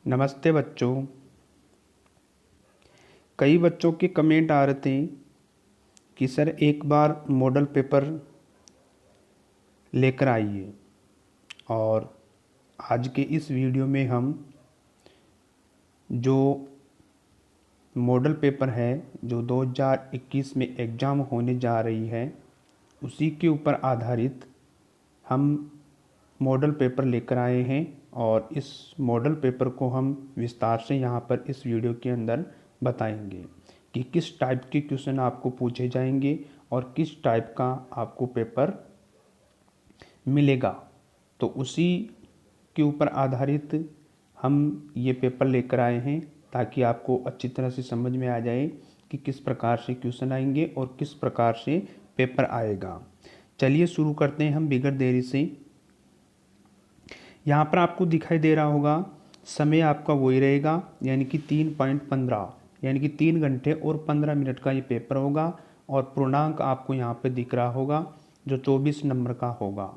नमस्ते बच्चों। कई बच्चों के कमेंट आ रहे थे कि सर एक बार मॉडल पेपर लेकर आइए। और आज के इस वीडियो में हम जो मॉडल पेपर है जो 2021 में एग्ज़ाम होने जा रही है उसी के ऊपर आधारित हम मॉडल पेपर लेकर आए हैं। और इस मॉडल पेपर को हम विस्तार से यहाँ पर इस वीडियो के अंदर बताएंगे कि किस टाइप के क्वेश्चन आपको पूछे जाएंगे और किस टाइप का आपको पेपर मिलेगा। तो उसी के ऊपर आधारित हम ये पेपर लेकर आए हैं ताकि आपको अच्छी तरह से समझ में आ जाए कि किस प्रकार से क्वेश्चन आएंगे और किस प्रकार से पेपर आएगा। चलिए शुरू करते हैं हम बिगड़ देरी से। यहाँ पर आपको दिखाई दे रहा होगा समय आपका वही रहेगा, यानी कि 3.15 यानी कि 3 घंटे और 15 मिनट का ये पेपर होगा। और पूर्णांक आपको यहाँ पे दिख रहा होगा जो 24 नंबर का होगा।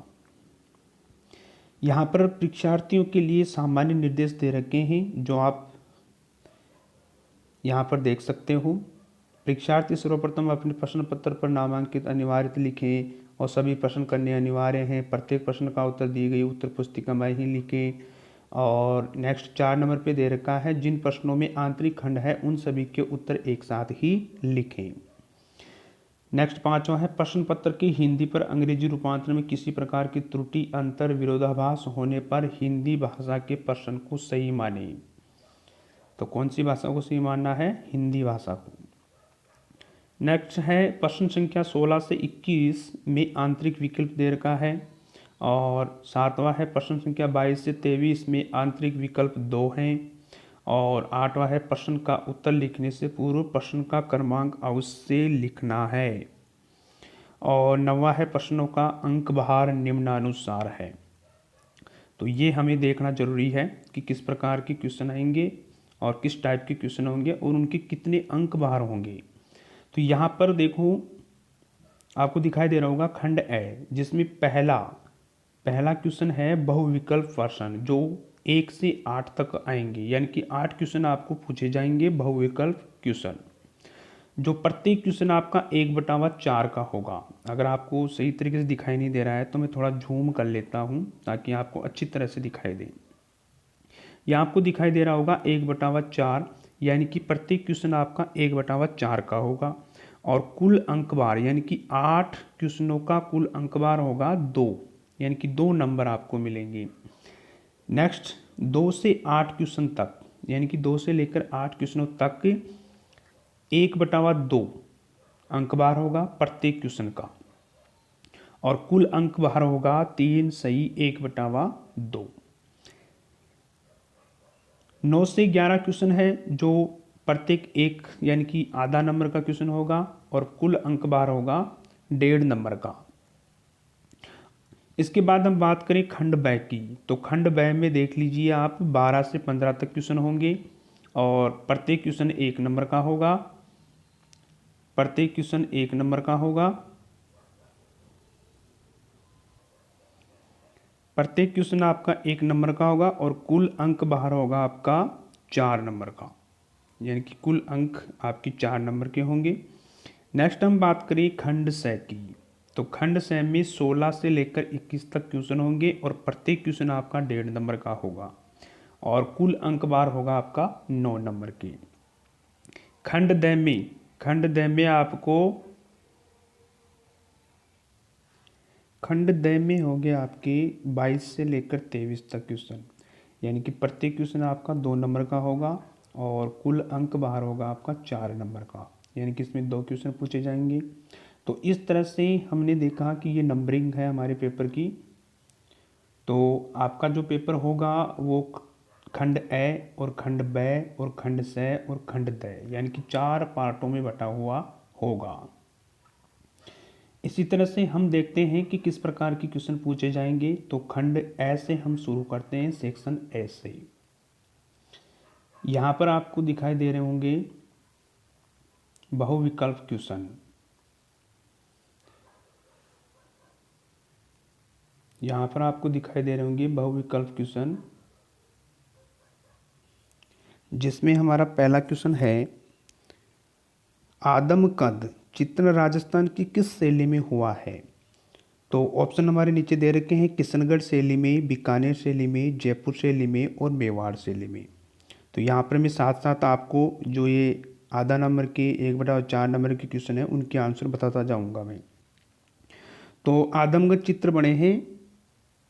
यहाँ पर परीक्षार्थियों के लिए सामान्य निर्देश दे रखे हैं जो आप यहाँ पर देख सकते हो। परीक्षार्थी सर्वप्रथम अपने प्रश्न पत्र पर नामांकित अनिवार्य लिखें और सभी प्रश्न करने अनिवार्य हैं। प्रत्येक प्रश्न का उत्तर दी गई उत्तर पुस्तिका में ही लिखें। और नेक्स्ट 4 नंबर पे दे रखा है जिन प्रश्नों में आंतरिक खंड है उन सभी के उत्तर एक साथ ही लिखें। नेक्स्ट 5वां है प्रश्न पत्र की हिंदी पर अंग्रेजी रूपांतरण में किसी प्रकार की त्रुटि अंतर विरोधाभास होने पर हिंदी भाषा के प्रश्न को सही माने। तो कौन सी भाषा को सही मानना है? हिंदी भाषा को। नेक्स्ट है प्रश्न संख्या 16 से 21 में आंतरिक विकल्प दे रखा है। और 7वां है प्रश्न संख्या 22 से 23 में आंतरिक विकल्प 2 हैं। और 8वां है प्रश्न का उत्तर लिखने से पूर्व प्रश्न का क्रमांक अवश्य लिखना है। और 9वां है प्रश्नों का अंक भार निम्नानुसार है। तो ये हमें देखना जरूरी है कि किस प्रकार के क्वेश्चन आएंगे और किस टाइप के क्वेश्चन होंगे और उनके कितने अंक भार होंगे। तो यहाँ पर देखो आपको दिखाई दे रहा होगा खंड ए, जिसमें पहला क्वेश्चन है बहुविकल्प प्रश्न जो 1 से 8 तक आएंगे, यानी कि 8 क्वेश्चन आपको पूछे जाएंगे बहुविकल्प क्वेश्चन, जो प्रत्येक क्वेश्चन आपका 1/4 का होगा। अगर आपको सही तरीके से दिखाई नहीं दे रहा है तो मैं थोड़ा झूम कर लेता हूँ ताकि आपको अच्छी तरह से दिखाई दे। यहाँ आपको दिखाई दे रहा होगा 1/4, यानी कि प्रत्येक क्वेश्चन आपका 1/4 का होगा। और कुल अंक बार यानी कि 8 क्वेश्चनों का कुल अंक बार होगा 2, यानी कि 2 नंबर आपको मिलेंगे। नेक्स्ट 2 से 8 क्वेश्चन तक, यानी कि 2 से लेकर 8 क्वेश्चनों तक 1/2 अंक बार होगा प्रत्येक क्वेश्चन का। और कुल अंक बार होगा 3 सही 1/2। 9 से 11 क्वेश्चन है जो प्रत्येक एक यानी कि आधा नंबर का क्वेश्चन होगा और कुल अंक बार होगा 1.5 नंबर का। इसके बाद हम बात करें खंड ब की, तो खंड ब में देख लीजिए आप 12 से 15 तक क्वेश्चन होंगे और प्रत्येक क्वेश्चन 1 नंबर का होगा। प्रत्येक क्वेश्चन 1 नंबर का होगा। प्रत्येक क्वेश्चन आपका 1 नंबर का होगा और कुल अंक बाहर होगा आपका 4 नंबर का, यानी कि कुल अंक आपकी 4 नंबर के होंगे। नेक्स्ट हम बात करें खंड स की, तो खंड स में 16 से लेकर 21 तक क्वेश्चन होंगे और प्रत्येक क्वेश्चन आपका 1.5 नंबर का होगा और कुल अंक बार होगा आपका 9 नंबर के। खंड द में आपको खंड द में हो गए आपके 22 से लेकर 23 तक क्वेश्चन, यानी कि प्रत्येक क्वेश्चन आपका 2 नंबर का होगा और कुल अंक बाहर होगा आपका 4 नंबर का, यानी कि इसमें 2 क्वेश्चन पूछे जाएंगे। तो इस तरह से हमने देखा कि ये नंबरिंग है हमारे पेपर की। तो आपका जो पेपर होगा वो खंड ए और खंड ब और खंड स और खंड द, यानी कि 4 पार्टों में बटा हुआ होगा। इसी तरह से हम देखते हैं कि किस प्रकार के क्वेश्चन पूछे जाएंगे। तो खंड ए से हम शुरू करते हैं, सेक्शन ए से। यहाँ पर आपको दिखाई दे रहे होंगे बहुविकल्प क्वेश्चन। यहाँ पर आपको दिखाई दे रहे होंगे बहुविकल्प क्वेश्चन। जिसमें हमारा पहला क्वेश्चन है, आदमकद चित्रण राजस्थान की किस शैली में हुआ है? तो ऑप्शन हमारे नीचे दे रखे हैं, किशनगढ़ शैली में, बीकानेर शैली में, जयपुर शैली में और मेवाड़ शैली में। तो यहाँ पर मैं साथ साथ आपको जो ये आधा नंबर के 1/4 नंबर के क्वेश्चन है उनके आंसर बताता जाऊँगा मैं। तो आदमकद चित्र बने हैं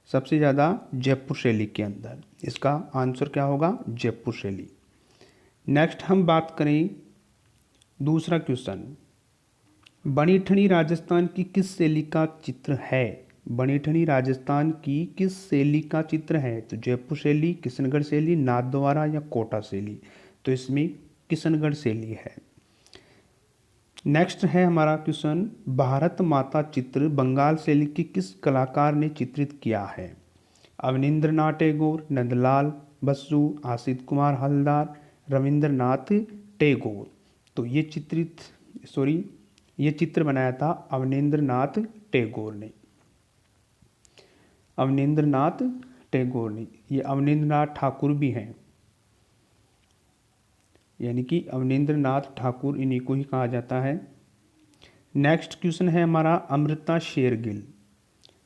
सबसे ज़्यादा जयपुर शैली के अंदर। इसका आंसर क्या होगा? जयपुर शैली। नेक्स्ट हम बात करें दूसरा क्वेश्चन, बनीठनी राजस्थान की किस शैली का चित्र है? बनीठनी राजस्थान की किस शैली का चित्र है? तो जयपुर शैली, किशनगढ़ शैली, नाथद्वारा या कोटा शैली? तो इसमें किशनगढ़ शैली है। नेक्स्ट है हमारा क्वेश्चन, भारत माता चित्र बंगाल शैली के किस कलाकार ने चित्रित किया है? अवनींद्रनाथ टैगोर, नंदलाल बसु, आसित कुमार हलदार, रविंद्रनाथ टैगोर। तो ये चित्र बनाया था अवनींद्रनाथ टैगोर ने। अवनींद्रनाथ टैगोर ने। ये अवनींद्रनाथ ठाकुर भी हैं, यानी कि अवनींद्रनाथ ठाकुर इन्हीं को ही कहा जाता है। नेक्स्ट क्वेश्चन है हमारा, अमृता शेरगिल।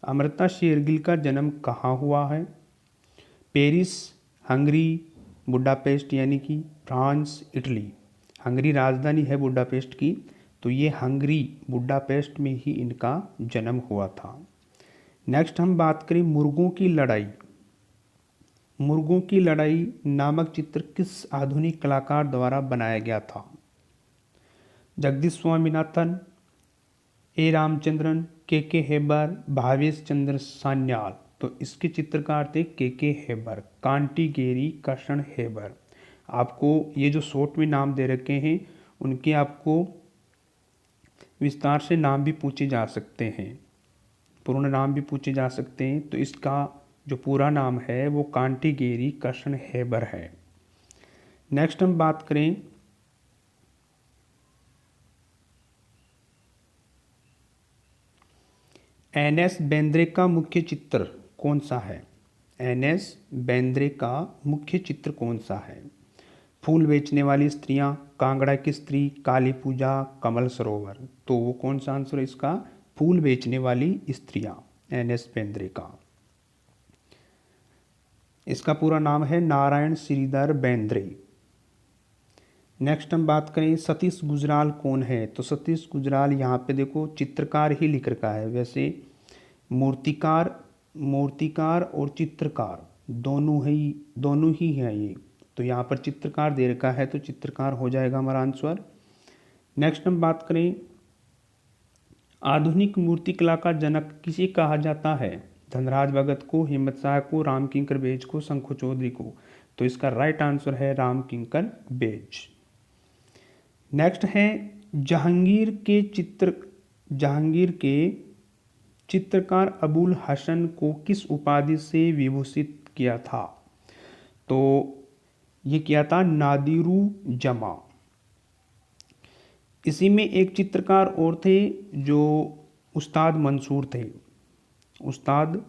अमृता शेरगिल का जन्म कहाँ हुआ है? पेरिस, हंगरी, बुडापेस्ट यानी कि फ्रांस, इटली। हंगरी राजधानी है बुडापेस्ट की, तो ये हंगरी बुडापेस्ट में ही इनका जन्म हुआ था। नेक्स्ट हम बात करें मुर्गों की लड़ाई। मुर्गों की लड़ाई नामक चित्र किस आधुनिक कलाकार द्वारा बनाया गया था? जगदीश स्वामीनाथन, ए रामचंद्रन, के हेबर, भावेश चंद्र सान्याल। तो इसके चित्रकार थे के हेबर, कांटीगेरी कृष्ण हेबर। आपको ये जो शॉर्ट में नाम दे रखे हैं उनके आपको विस्तार से नाम भी पूछे जा सकते हैं, पूर्ण नाम भी पूछे जा सकते हैं। तो इसका जो पूरा नाम है वो कांटीगेरी कृष्ण हेबर है। नेक्स्ट हम बात करें एन.एस. बेंद्रे का मुख्य चित्र कौन सा है? एन.एस. बेंद्रे का मुख्य चित्र कौन सा है? फूल बेचने वाली स्त्रियां, कांगड़ा की स्त्री, काली पूजा, कमल सरोवर। तो वो कौन सा आंसर है इसका? फूल बेचने वाली स्त्रियां, एन.एस. बेंद्रे का। इसका पूरा नाम है नारायण श्रीधर बेंद्रे। नेक्स्ट हम बात करें सतीश गुजराल कौन है? तो सतीश गुजराल यहाँ पे देखो चित्रकार ही लिख रखा है, वैसे मूर्तिकार और चित्रकार दोनों ही हैं ये। तो यहाँ पर चित्रकार दे रखा है तो चित्रकार हो जाएगा हमारा आंसर। नेक्स्ट हम बात करें आधुनिक मूर्तिकला का जनक किसे कहा जाता है? धनराज भगत को, हिम्मत शाह को, राम किंकर बेज को, शंखु चौधरी को। तो इसका राइट आंसर है राम किंकर बेज। नेक्स्ट है जहांगीर के चित्रकार अबुल हसन को किस उपाधि से विभूषित किया था? तो ये किया था नादिरू जमा। इसी में एक चित्रकार और थे जो उस्ताद मंसूर थे। उस्ताद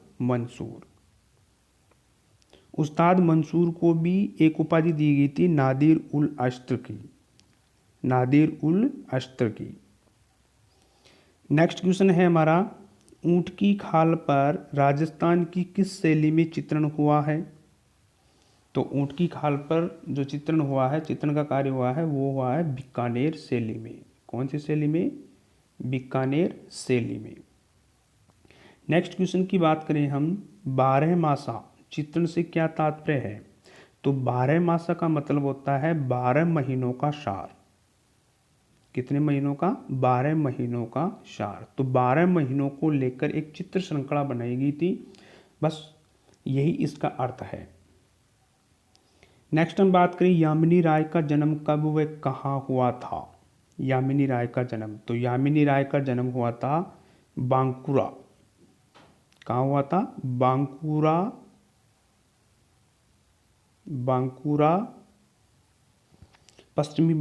मंसूर को भी एक उपाधि दी गई थी नादिर उल अश्तर की। नेक्स्ट क्वेश्चन है हमारा, ऊंट की खाल पर राजस्थान की किस शैली में चित्रण हुआ है? तो ऊंट की खाल पर जो चित्रण हुआ है, चित्रण का कार्य हुआ है, वो हुआ है बीकानेर शैली में। कौन सी शैली में? बीकानेर शैली में। नेक्स्ट क्वेश्चन की बात करें हम, 12 मासा चित्रण से क्या तात्पर्य है? तो 12 मासा का मतलब होता है 12 महीनों का सार। कितने महीनों का? 12 महीनों का सार। तो 12 महीनों को लेकर एक चित्र श्रृंखला बनाई गई थी, बस यही इसका अर्थ है। नेक्स्ट हम बात करें यामिनी राय का जन्म कब व कहाँ हुआ था? यामिनी राय का जन्म, तो यामिनी राय का जन्म हुआ था बांकुरा। कहाँ हुआ था? बांकुरा पश्चिमी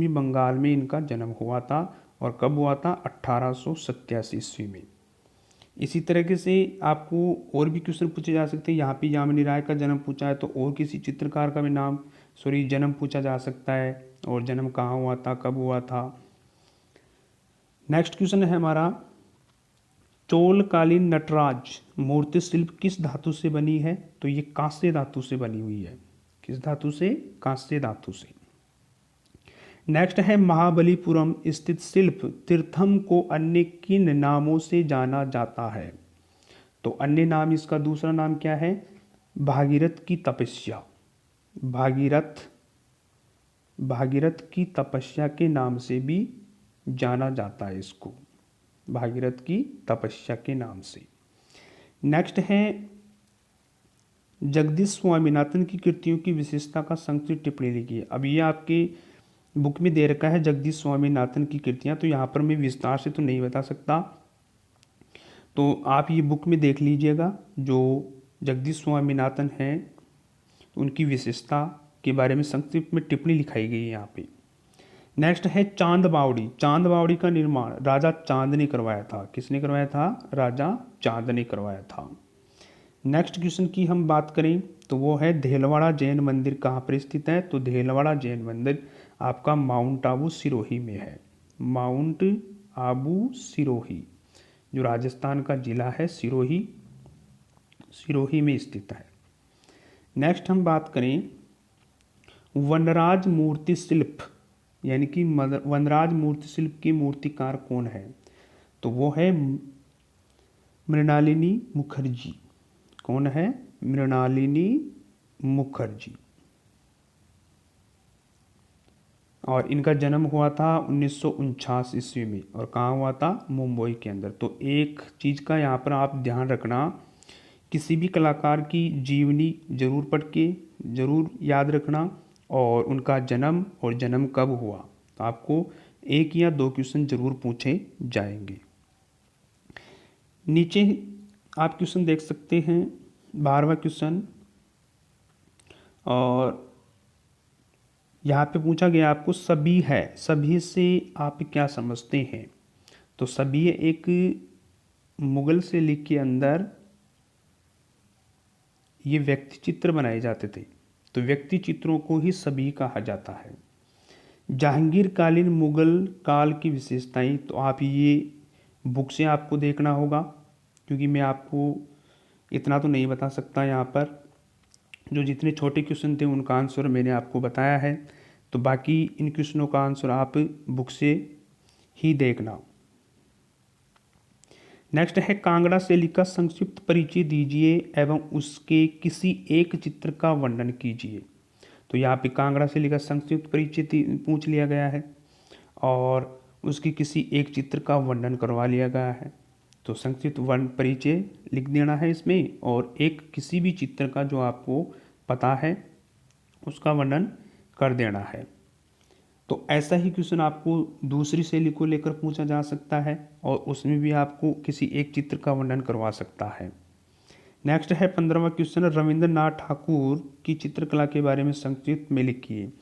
बंगाल में इनका जन्म हुआ था। और कब हुआ था? 1887 ईस्वी में। इसी तरीके से आपको और भी क्वेश्चन पूछे जा सकते हैं। यहाँ पे यामिनी राय का जन्म पूछा है तो और किसी चित्रकार का भी नाम जन्म पूछा जा सकता है और जन्म कहाँ हुआ था, कब हुआ था। नेक्स्ट क्वेश्चन है हमारा, चोलकालीन नटराज मूर्ति शिल्प किस धातु से बनी है? तो ये कांस्य धातु से बनी हुई है। किस धातु से? कांस्य धातु से। नेक्स्ट है, महाबलीपुरम स्थित शिल्प तीर्थम को अन्य किन नामों से जाना जाता है? तो अन्य नाम, इसका दूसरा नाम क्या है? भागीरथ की तपस्या। भागीरथ की तपस्या के नाम से भी जाना जाता है इसको, भागीरथ की तपस्या के नाम से। नेक्स्ट है, जगदीश स्वामीनाथन की कृतियों की विशेषता का संक्षिप्त टिप्पणी लिखिए। अब ये आपके बुक में दे रखा है जगदीश स्वामीनाथन की कृतियाँ, तो यहाँ पर मैं विस्तार से तो नहीं बता सकता, तो आप ये बुक में देख लीजिएगा। जो जगदीश स्वामीनाथन हैं उनकी विशेषता के बारे में संक्षिप्त में टिप्पणी लिखाई गई है यहाँ पे। नेक्स्ट है, चांद बावड़ी। चांद बावड़ी का निर्माण राजा चांद ने करवाया था। किसने करवाया था? राजा चांद ने करवाया था। नेक्स्ट क्वेश्चन की हम बात करें तो वो है, धेलवाड़ा जैन मंदिर कहाँ पर स्थित है? तो धेलवाड़ा जैन मंदिर आपका माउंट आबू सिरोही में है। माउंट आबू सिरोही, जो राजस्थान का जिला है सिरोही में स्थित है। नेक्स्ट हम बात करें वनराज मूर्ति शिल्प, यानी कि वनराज मूर्ति शिल्प की मूर्तिकार कौन है? तो वो है मृणालिनी मुखर्जी। कौन है? मृणालिनी मुखर्जी। और इनका जन्म हुआ था 1949 ईस्वी में, और कहाँ हुआ था? मुंबई के अंदर। तो एक चीज़ का यहाँ पर आप ध्यान रखना, किसी भी कलाकार की जीवनी जरूर पढ़ के जरूर याद रखना, और उनका जन्म और जन्म कब हुआ। तो आपको 1 या 2 क्वेश्चन जरूर पूछे जाएंगे। नीचे आप क्वेश्चन देख सकते हैं, 12वां क्वेश्चन, और यहाँ पे पूछा गया आपको सभी है, सभी से आप क्या समझते हैं? तो सभी एक मुगल शैली के अंदर ये व्यक्ति चित्र बनाए जाते थे, तो व्यक्ति चित्रों को ही सभी कहा जाता है। जहांगीर कालीन मुगल काल की विशेषताएं, तो आप ये बुक से आपको देखना होगा, क्योंकि मैं आपको इतना तो नहीं बता सकता यहाँ पर। जो जितने छोटे क्वेश्चन थे उनका आंसर मैंने आपको बताया है, तो बाकी इन क्वेश्चनों का आंसर आप बुक से ही देखना। नेक्स्ट है, कांगड़ा शैली का संक्षिप्त परिचय दीजिए एवं उसके किसी एक चित्र का वर्णन कीजिए। तो यहाँ पे कांगड़ा शैली का संक्षिप्त परिचय पूछ लिया गया है और उसकी किसी एक चित्र का वर्णन करवा लिया गया है। तो संक्षिप्त वर्ण परिचय लिख देना है इसमें, और एक किसी भी चित्र का जो आपको पता है उसका वर्णन कर देना है। तो ऐसा ही क्वेश्चन आपको दूसरी शैली को लेकर पूछा जा सकता है, और उसमें भी आपको किसी एक चित्र का वर्णन करवा सकता है। नेक्स्ट है 15वां क्वेश्चन, रविंद्रनाथ ठाकुर की चित्रकला के बारे में संक्षिप्त में लिखिए।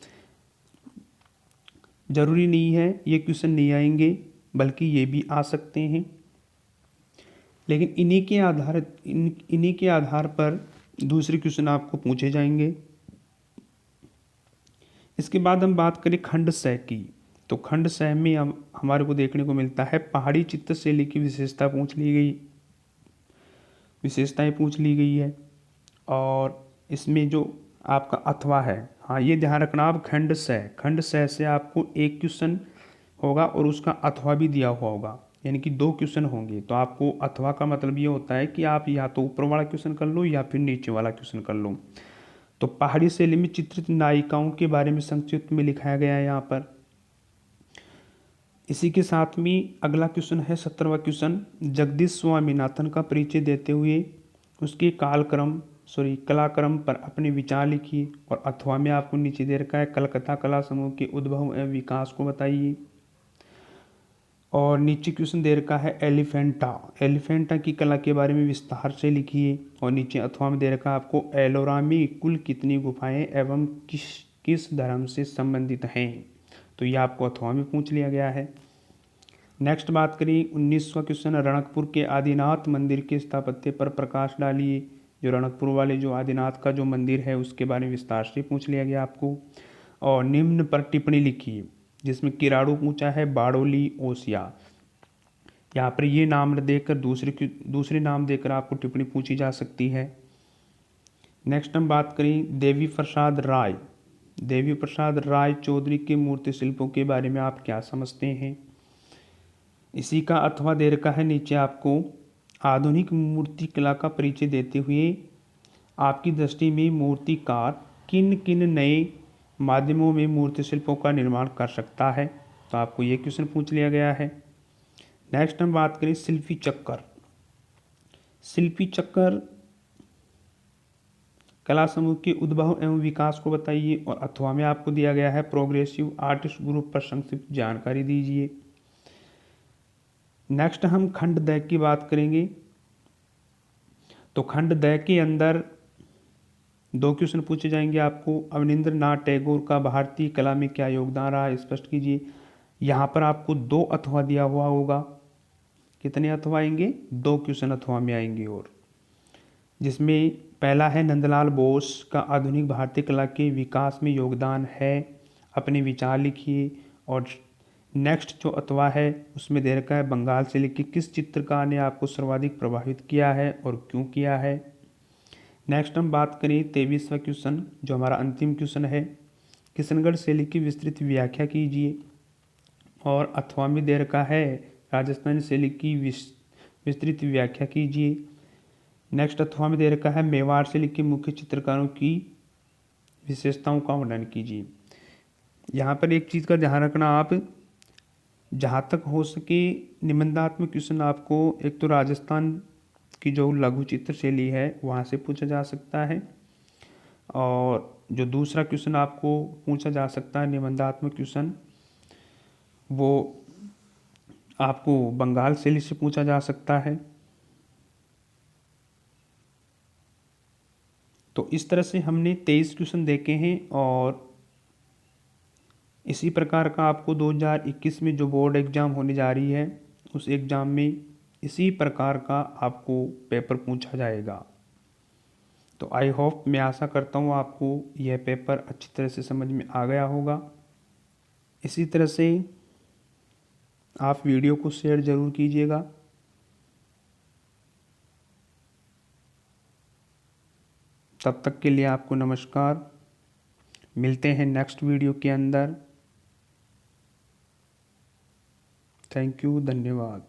जरूरी नहीं है ये क्वेश्चन नहीं आएंगे, बल्कि ये भी आ सकते हैं, लेकिन इन्हीं के आधार पर दूसरे क्वेश्चन आपको पूछे जाएंगे। इसके बाद हम बात करें खंड सह की, तो खंड सह में हमारे को देखने को मिलता है पहाड़ी चित्र शैली की विशेषताएं पूछ ली गई है, और इसमें जो आपका अथवा है, हाँ ये ध्यान रखना आप, खंड सह से आपको एक क्वेश्चन होगा और उसका अथवा भी दिया हुआ होगा, यानी कि 2 क्वेश्चन होंगे। तो आपको अथवा का मतलब ये होता है कि आप या तो ऊपर वाला क्वेश्चन कर लो या फिर नीचे वाला क्वेश्चन कर लो। तो पहाड़ी शैली में चित्रित नायिकाओं के बारे में संक्षिप्त में लिखाया गया है यहाँ पर। इसी के साथ में अगला क्वेश्चन है 17वां क्वेश्चन, जगदीश स्वामीनाथन का परिचय देते हुए उसके कलाक्रम पर अपने विचार लिखिए, और अथवा में आपको नीचे दे रखा है कलकत्ता कला समूह के उद्भव एवं विकास को बताइए। और नीचे क्वेश्चन दे रखा है एलिफेंटा की कला के बारे में विस्तार से लिखिए, और नीचे अथवा में दे रखा है आपको एलोरा में कुल कितनी गुफाएं एवं किस धर्म से संबंधित हैं। तो ये आपको अथवा में पूछ लिया गया है। नेक्स्ट बात करें 19वां क्वेश्चन, रणकपुर के आदिनाथ मंदिर के स्थापत्य पर प्रकाश डालिए। जो रणकपुर वाले जो आदिनाथ का जो मंदिर है उसके बारे में विस्तार से पूछ लिया गया आपको। और निम्न पर टिप्पणी लिखिए, जिसमें किराड़ू पूछा है, बाड़ोली, ओसिया। यहाँ पर ये नाम देकर दूसरे नाम देकर आपको टिप्पणी पूछी जा सकती है। नेक्स्ट हम बात करें देवी प्रसाद राय। देवी प्रसाद राय चौधरी के मूर्ति शिल्पों के बारे में आप क्या समझते हैं? इसी का अथवा दे रखा है नीचे आपको। आधुनिक मूर्ति कला का परिचय देते हुए आपकी दृष्टि में मूर्तिकार किन किन नए माध्यमों में मूर्ति शिल्पों का निर्माण कर सकता है? तो आपको ये क्वेश्चन पूछ लिया गया है। नेक्स्ट हम बात करें शिल्पी चक्कर। शिल्पी चक्कर कला समूह के उद्भव एवं विकास को बताइए। और अथवा में आपको दिया गया है प्रोग्रेसिव आर्टिस्ट ग्रुप पर संक्षिप्त जानकारी दीजिए। नेक्स्ट हम खंड द की बात करेंगे। तो खंड द के अंदर 2 क्वेश्चन पूछे जाएंगे आपको। अवनींद्र नाथ टैगोर का भारतीय कला में क्या योगदान रहा है, स्पष्ट कीजिए। यहाँ पर आपको 2 अथवा दिया हुआ होगा। कितने अथवा आएंगे? 2 क्वेश्चन अथवा में आएंगे। और जिसमें पहला है नंदलाल बोस का आधुनिक भारतीय कला के विकास में योगदान है, अपने विचार लिखिए। और नेक्स्ट जो अथवा है उसमें दे रखा है बंगाल से लिखिए किस चित्रकार ने आपको सर्वाधिक प्रभावित किया है और क्यों किया है। नेक्स्ट हम बात करें 23वां क्वेश्चन, जो हमारा अंतिम क्वेश्चन है। किशनगढ़ शैली की विस्तृत व्याख्या कीजिए। और अथवा में दे रखा है राजस्थानी शैली की विस्तृत व्याख्या कीजिए। नेक्स्ट अथवा में दे रखा है मेवाड़ शैली के मुख्य चित्रकारों की विशेषताओं का वर्णन कीजिए। यहाँ पर एक चीज़ का ध्यान रखना आप, जहाँ तक हो सके निबंधात्मक क्वेश्चन आपको एक तो राजस्थान की जो लघु चित्र शैली है वहाँ से पूछा जा सकता है। और जो दूसरा क्वेश्चन आपको पूछा जा सकता है निबंधात्मक क्वेश्चन, वो आपको बंगाल शैली से पूछा जा सकता है। तो इस तरह से हमने 23 क्वेश्चन देखे हैं। और इसी प्रकार का आपको 2021 में जो बोर्ड एग्ज़ाम होने जा रही है उस एग्ज़ाम में इसी प्रकार का आपको पेपर पूछा जाएगा। तो आई होप, मैं आशा करता हूँ आपको यह पेपर अच्छी तरह से समझ में आ गया होगा। इसी तरह से आप वीडियो को शेयर ज़रूर कीजिएगा। तब तक के लिए आपको नमस्कार। मिलते हैं नेक्स्ट वीडियो के अंदर। थैंक यू, धन्यवाद।